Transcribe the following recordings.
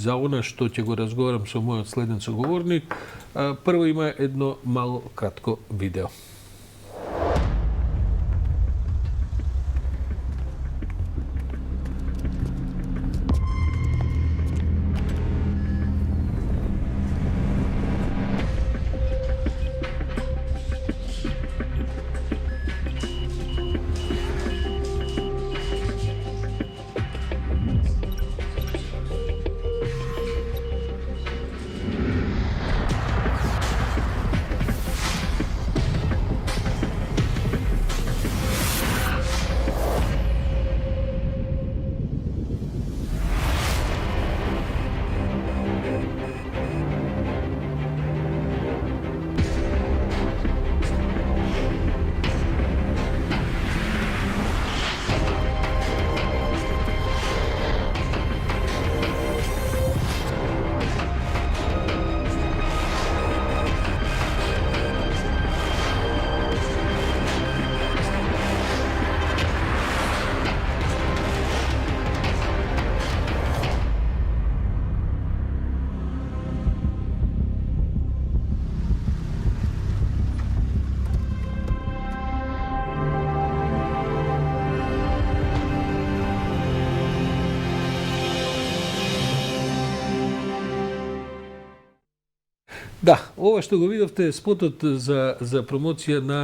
за она што ќе го разговарам со мојот следен соговорник, прво има едно мало кратко видео. Да, ова што го видовте е спотот за промоција на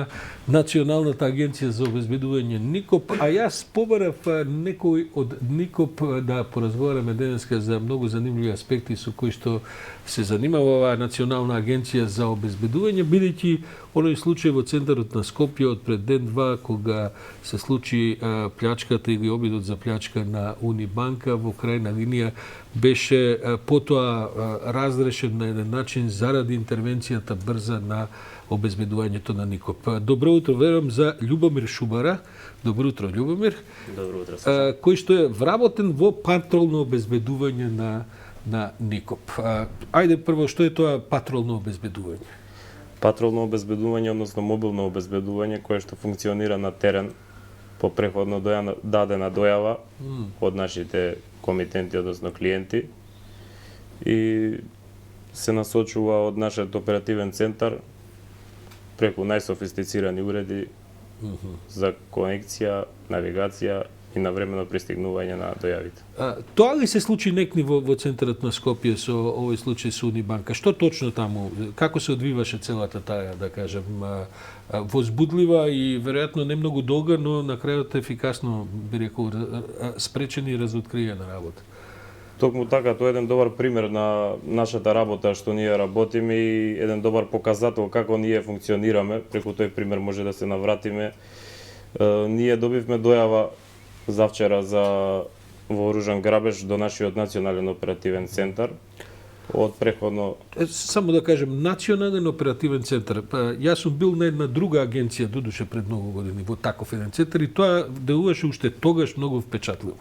Националната агенција за обезбедување НИКОП, а јас побарав некој од НИКОП да поразговараме денеска за многу занимливи аспекти со кои што се занимава оваа Национална агенција за обезбедување, бидејќи оној случај во центарот на Скопје од пред ден-два, кога се случи плячката или обидот за плячка на Унибанка во крајна линија, беше потоа разрешен на еден начин заради интервенцијата брза на обезбедувањето на НИКОП. Добро утро, верувам, за Љубомир Шубара. Добро утро, Љубомир. Добро утро. Кој што е вработен во патролно обезбедување на НИКОП. Ајде прво, што е тоа патролно обезбедување? Патролно обезбедување, односно мобилно обезбедување, кое што функционира на терен по преходно дадена дојава од нашите комитенти, односно клиенти, и се насочува од нашиот оперативен центар преку најсофистицирани уреди за конекција, навигација и навремено пристигнување на дојавите. Тоа ли се случи некни во центарот на Скопје со овој случај со Унибанка? Што точно таму? Како се одвиваше целата таа, да кажем, возбудлива и веројатно не многу долга, но на крајот ефикасно, би рекол, спречена и разоткриена работа? Токму така, тоа е еден добар пример на нашата работа што ние работиме и еден добар показател како ние функционираме. Преку тој пример може да се навратиме. Ние добивме дојава завчера за вооружен грабеж до нашиот национален оперативен центар од преходно... Само да кажем, национален оперативен центар. Јас сум бил на една друга агенција, додуше пред многу години, во таков еден центар и тоа делуваше уште тогаш многу впечатливо.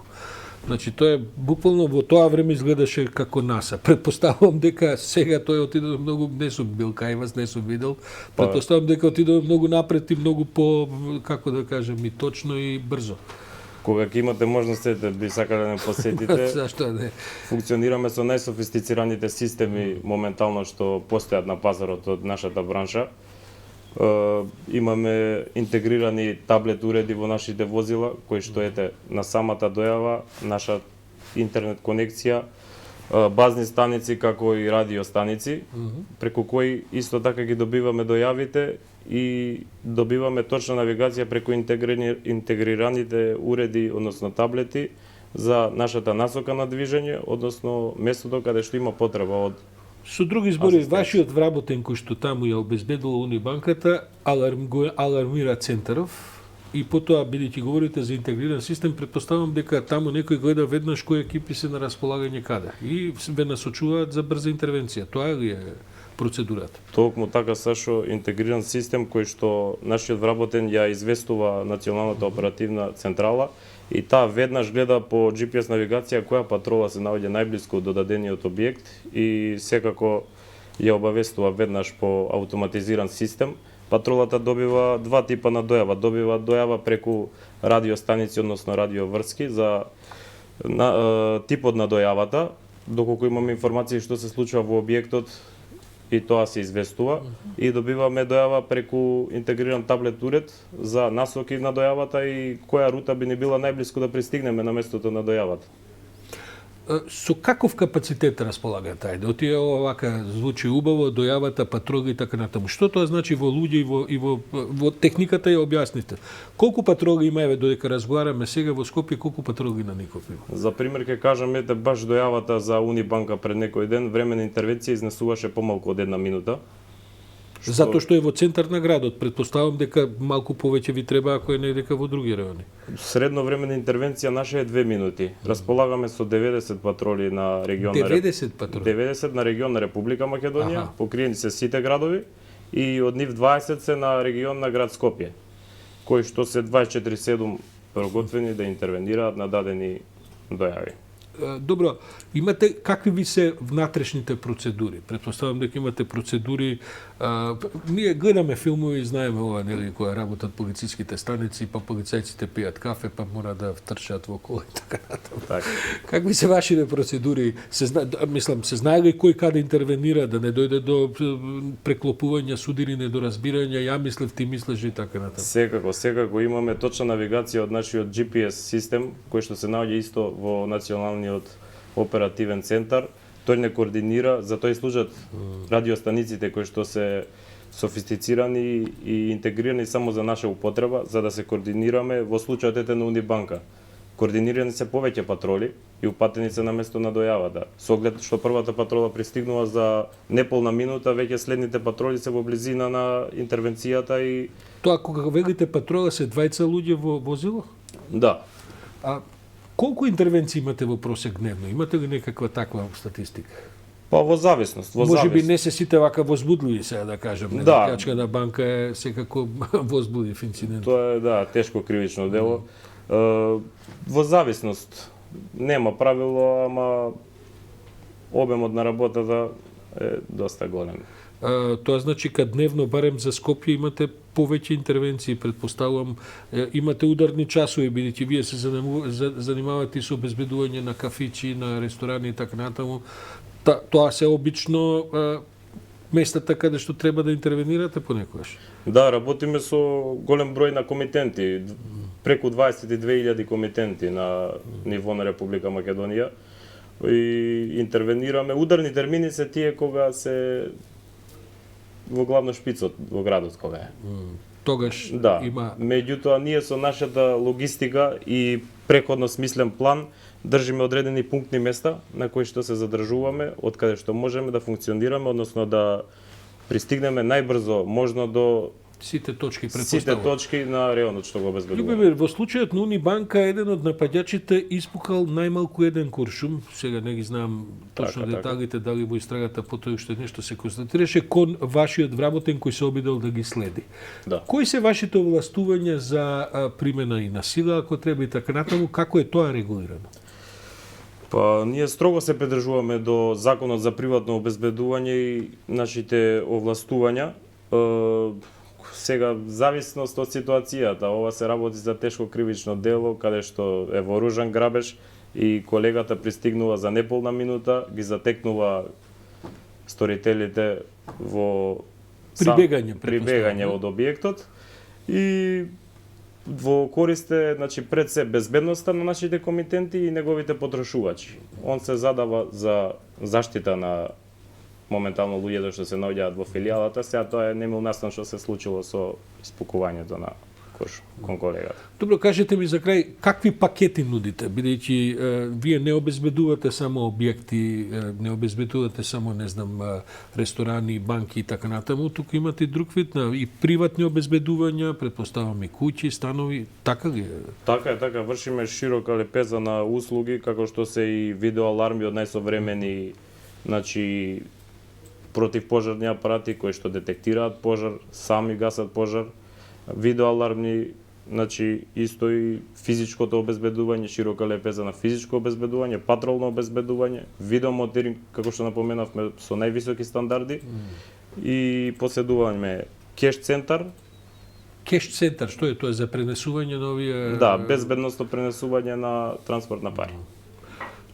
Значи, тоа е буквално во тоа време изгледаше како НАСА. Предпоставувам дека сега тој отиде многу, не сум бил кај вас, не сум видел. Предпоставувам дека отиде многу напред и многу по, како да кажем, и точно и брзо. Кога ќе имате можностите, би сакале да не посетите. Зашто не? Функционираме со најсофистицираните системи моментално што постојат на пазарот од нашата бранша. Имаме интегрирани таблет уреди во нашите возила, кои што ете на самата дојава, наша интернет конекција, базни станици како и радиостаници, преку кои исто така ги добиваме дојавите и добиваме точна навигација преку интегрираните уреди, односно таблети, за нашата насока на движење, односно местото каде што има потреба од... Со други збори, вашиот вработен кој што таму ја обезбедила Унибанката, алармира центаров и потоа, бидејќи говорите за интегриран систем, предпоставам дека таму некој гледа веднаш кои екипи се на располагање каде и ве насочуваат за брза интервенција. Тоа ли е процедурата? Токму така, Сашо, интегриран систем кој што нашиот вработен ја известува Националната оперативна централа и таа веднаш гледа по GPS навигација која патрола се наоѓа најблиску до дадениот објект и секако ја обавестува веднаш по автоматизиран систем. Патролата добива два типа на дојава. Добива дојава преку радиостаници, односно радиоврски, за типот на дојавата, доколку имаме информации што се случува во објектот, и тоа се известува и добиваме дојава преку интегриран таблет уред за насоки на дојавата и која рута би ни била најблиску да пристигнеме на местото на дојавата. Со каков капацитет располага тај? Да тие овака звучи убаво, дојавата, патроли и така натаму. Што тоа значи во луѓе и во техниката ја објасните? Колку патроли има, еве додека разговараме сега во Скопје, колку патроли на Никоп има? За пример ќе кажам, ете баш дојавата за Унибанка пред некој ден, време на интервенција изнесуваше помалку од 1 минута. Затоа што е во центар на градот, претпоставам дека малку повеќе ви треба ако е недека во други рајони. Средно време на интервенција наша е 2 минути. Располагаме со 90 патроли на регион 90 патроли? 90 на регион на Република Македонија, Аха. покриени се сите градови и од нив 20 се на регион на град Скопје, кои што се 24/7 проготвени да интервенираат на дадени дојави. Добро, имате какви ви се внатрешните процедури? Претпоставам дека имате процедури. Ние гледаме филмови и знаеме ова, нели, која работат полициските станици, па полицајците пијат кафе, па мора да втрчат во кола и така натаму. Така. Какви се вашите процедури? Се знае ли кој каде интервенира, да не дојде до преклопување, судири, недоразбирања, ја мислев, ти мислеш и така натаму? Секако имаме точна навигација од нашиот GPS систем, кој што се наоѓа исто во националниот оперативен центар. Тој не координира, за тоа и служат радиостаниците кои што се софистицирани и интегрирани само за наша употреба, за да се координираме во случајот ете на Унибанка. Координирани се повеќе патроли и упатени се на место на дојавата. Со оглед што првата патрола пристигнува за неполна минута, веќе следните патроли се во близина на интервенцијата и Тоа кога велите патрола се 20 луѓе во возило? да. А колку интервенции имате во просек дневно? Имате ли некаква таква статистика? Па во зависност, Може би не се сите вака возбудливи сега да кажем. Не, Да. Плячка на банка е секако возбудлив инцидент. Тоа е да, тешко кривично дело. Во зависност нема правило, ама обемот на работата е доста голем. Тоа значи кад дневно барем за Скопје имате повеќе интервенции, претпоставувам, имате ударни часови, бидејќи вие се занимавате со обезбедување на кафичи, на ресторани и така натаму. Тоа се обично местата каде што треба да интервенирате понекогаш. Да, работиме со голем број на комитенти, преку 22.000 комитенти на ниво на Република Македонија и интервенираме. Ударни термини се тие кога се во главно шпицот во градот кога е. Тогаш Да, има меѓутоа ние со нашата логистика и преходно смислен план држиме одредени пунктни места на кои што се задржуваме, од каде што можеме да функционираме, односно да пристигнеме најбрзо можно до сите точки сите претпоставувам. точки на реонот што го обезбедуваме. Љубомир, во случајот на Унибанка еден од напаѓачите испукал најмалку еден куршум. Сега не ги знам точно Така. деталите, дали во истрагата потоа уште нешто се констатираше кон вашиот вработен кој се обидел да ги следи. Да. Кои се вашите овластувања за примена и на сила, ако треба и така натаму, како е тоа регулирано? Па ние строго се придржуваме до законот за приватно обезбедување и нашите овластувања. Сега зависност од ситуацијата, ова се работи за тешко кривично дело каде што е вооружен грабеж и колегата пристигнува за неполна минута, ги затекнува сторителите во прибегање од објектот и во користе, значи пред се безбедноста на нашите комитенти и неговите потрошувачи. Он се задава за заштита на моментално луѓето што се наоѓаат во филијалата, сега тоа е немил настан што се случило со испукувањето на кон колегата. Добро, кажете ми за крај, какви пакети нудите, бидејќи вие не обезбедувате само објекти, не обезбедувате само, не знам, ресторани, банки и така натаму, туку имате и друг вид на и приватни обезбедувања, претпоставам и куќи, станови, така ли е? Така е, така, вршиме широка лепеза на услуги, како што се и видеоаларми од најсовремени, значи, противпожарни апарати кои што детектираат пожар, сами гасат пожар, видеоалармни, значи исто и физичкото обезбедување, широка лепеза на физичко обезбедување, патролно обезбедување, видеомотеринг, како што напоменавме, со највисоки стандарди и поседуваме кеш центар. Кеш центар, што е тоа за пренесување на овие? Да, безбедносно пренесување на транспорт на пари.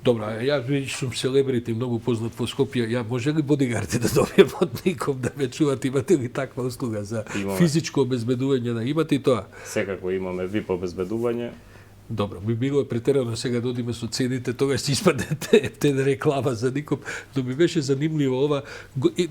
Добро, јас веќе сум селебрити, многу познат во Скопје. Ја може ли бодигарди да добием од Никоп да ме чуват? Имате ли таква услуга за Имаме. физичко обезбедување? Да имате и тоа? Секако имаме VIP обезбедување. Добро, би било претерано сега да одиме со цените, тогаш ќе испадне реклама за Никоп, но ми беше занимливо ова.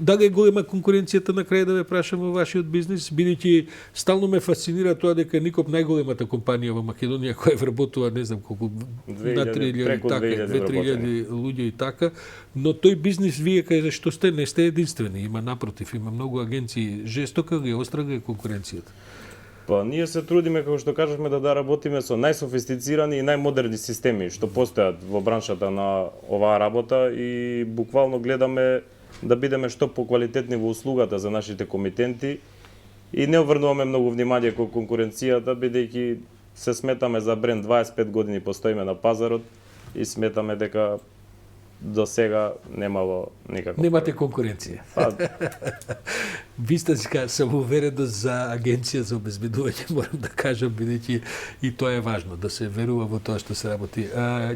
Дали е голема конкуренцијата на крај да ве прашам во вашиот бизнис, бидејќи стално ме фасцинира тоа дека Никоп најголемата компанија во Македонија која вработува не знам колку 2000, преку 2000 2-3000 луѓе и така, но тој бизнис вие кај што сте не сте единствени, има напротив, има многу агенции. Жестока ли е, остра ли е конкуренцијата? Па ние се трудиме, како што кажавме, да работиме со најсофистицирани и најмодерни системи што постојат во браншата на оваа работа и буквално гледаме да бидеме што поквалитетни во услугата за нашите комитенти и не обрнуваме многу внимание кон конкуренцијата, бидејќи се сметаме за бренд 25 години постоиме на пазарот и сметаме дека до сега немало никако. Немате конкуренција. Па, Вистинска самоувереност за агенција за обезбедување, морам да кажам, бидејќи и тоа е важно, да се верува во тоа што се работи.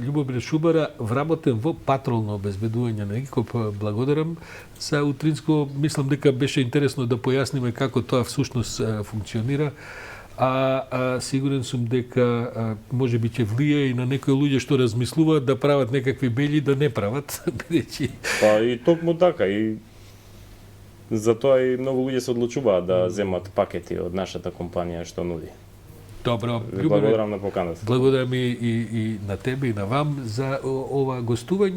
Љубомир Шубара, вработен во патролно обезбедување на Никоп, благодарам за утринско. Мислам дека беше интересно да појасниме како тоа всушност функционира. Сигурен сум дека може би ќе влие и на некои луѓе што размислуваат да прават некакви бели да не прават, бидејќи па и токму така и затоа и многу луѓе се одлучуваат да земат пакети од нашата компанија што нуди. добро. Ви благодарам на поканата. Благодарам и на тебе и на вам за ова гостување.